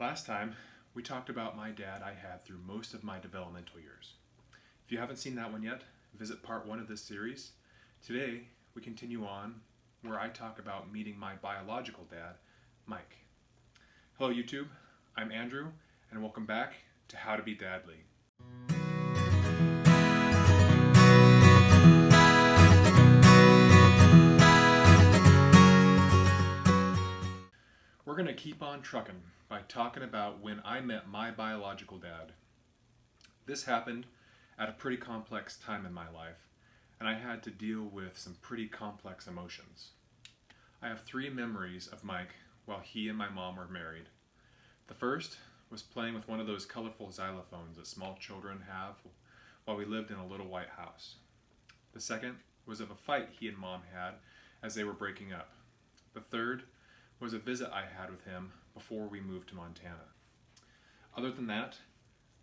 Last time, we talked about my dad I had through most of my developmental years. If you haven't seen that one yet, visit part 1 of this series. Today, we continue on where I talk about meeting my biological dad, Mike. Hello YouTube, I'm Andrew, and welcome back to How to Be Dadly. We're going to keep on trucking by talking about when I met my biological dad. This happened at a pretty complex time in my life, and I had to deal with some pretty complex emotions. I have 3 memories of Mike while he and my mom were married. The first was playing with one of those colorful xylophones that small children have while we lived in a little white house. The second was of a fight he and mom had as they were breaking up. The third was a visit I had with him before we moved to Montana. Other than that,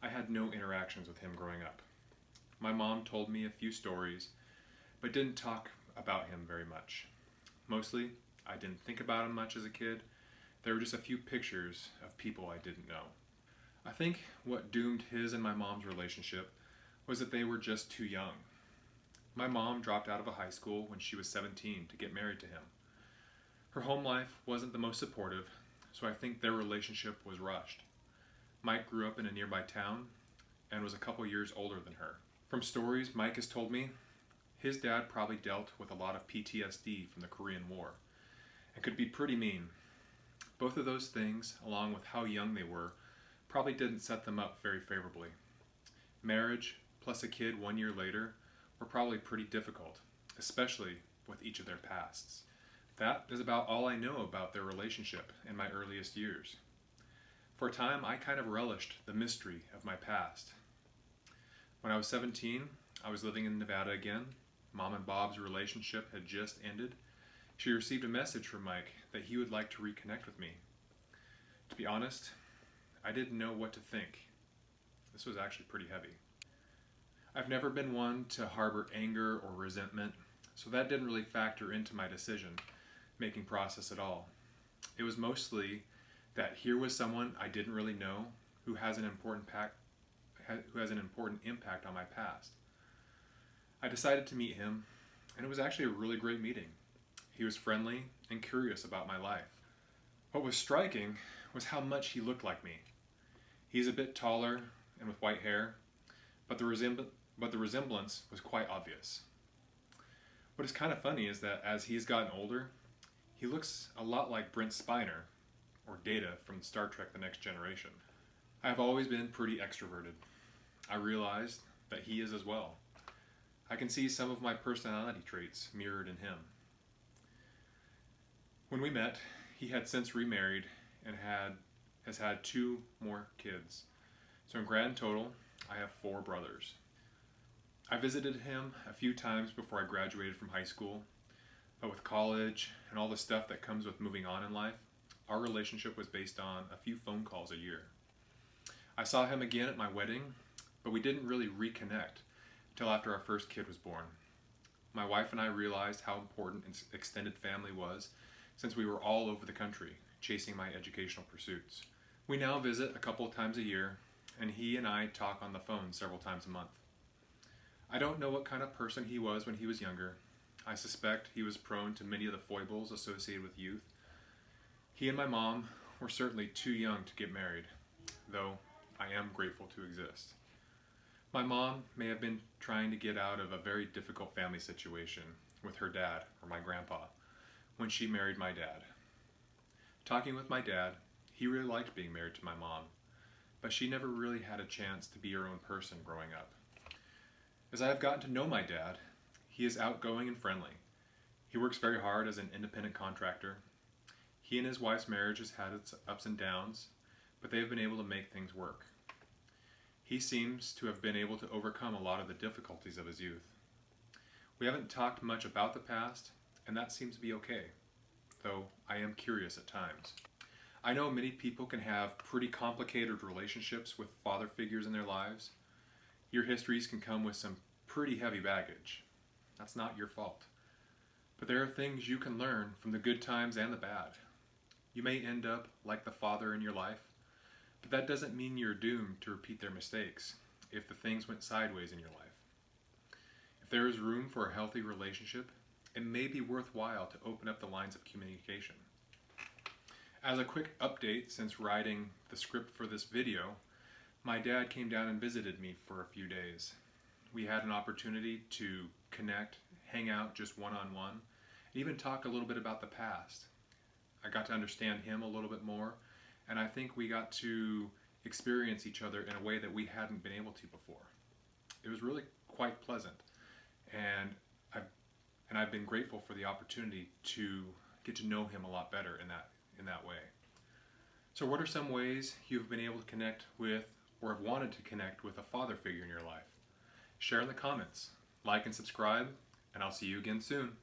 I had no interactions with him growing up. My mom told me a few stories, but didn't talk about him very much. Mostly, I didn't think about him much as a kid. There were just a few pictures of people I didn't know. I think what doomed his and my mom's relationship was that they were just too young. My mom dropped out of a high school when she was 17 to get married to him. Her home life wasn't the most supportive, so I think their relationship was rushed. Mike grew up in a nearby town and was a couple years older than her. From stories Mike has told me, his dad probably dealt with a lot of PTSD from the Korean War and could be pretty mean. Both of those things, along with how young they were, probably didn't set them up very favorably. Marriage plus a kid 1 year later were probably pretty difficult, especially with each of their pasts. That is about all I know about their relationship in my earliest years. For a time, I kind of relished the mystery of my past. When I was 17, I was living in Nevada again. Mom and Bob's relationship had just ended. She received a message from Mike that he would like to reconnect with me. To be honest, I didn't know what to think. This was actually pretty heavy. I've never been one to harbor anger or resentment, so that didn't really factor into my decision-making process at all. It was mostly that here was someone I didn't really know who has an important impact on my past. I decided to meet him, and it was actually a really great meeting. He was friendly and curious about my life. What was striking was how much he looked like me. He's a bit taller and with white hair, but the resemblance was quite obvious. What is kind of funny is that as he's gotten older, he looks a lot like Brent Spiner, or Data from Star Trek The Next Generation. I've always been pretty extroverted. I realized that he is as well. I can see some of my personality traits mirrored in him. When we met, he had since remarried and has had 2 more kids. So in grand total, I have 4 brothers. I visited him a few times before I graduated from high school, but with college and all the stuff that comes with moving on in life, our relationship was based on a few phone calls a year. I saw him again at my wedding, but we didn't really reconnect until after our first kid was born. My wife and I realized how important extended family was since we were all over the country chasing my educational pursuits. We now visit a couple times a year, and he and I talk on the phone several times a month. I don't know what kind of person he was when he was younger. I suspect he was prone to many of the foibles associated with youth. He and my mom were certainly too young to get married, though I am grateful to exist. My mom may have been trying to get out of a very difficult family situation with her dad, or my grandpa, when she married my dad. Talking with my dad, he really liked being married to my mom, but she never really had a chance to be her own person growing up. As I have gotten to know my dad, he is outgoing and friendly. He works very hard as an independent contractor. He and his wife's marriage has had its ups and downs, but they have been able to make things work. He seems to have been able to overcome a lot of the difficulties of his youth. We haven't talked much about the past, and that seems to be okay, though I am curious at times. I know many people can have pretty complicated relationships with father figures in their lives. Your histories can come with some pretty heavy baggage. That's not your fault. But there are things you can learn from the good times and the bad. You may end up like the father in your life, But that doesn't mean you're doomed to repeat their mistakes if the things went sideways in your life. If there is room for a healthy relationship, it may be worthwhile to open up the lines of communication. As a quick update, since writing the script for this video, my dad came down and visited me for a few days. We had an opportunity to connect, hang out just one-on-one, even talk a little bit about the past. I got to understand him a little bit more, and I think we got to experience each other in a way that we hadn't been able to before. It was really quite pleasant, and I've been grateful for the opportunity to get to know him a lot better in that way. So what are some ways you've been able to connect with or have wanted to connect with a father figure in your life? Share in the comments, like and subscribe, and I'll see you again soon.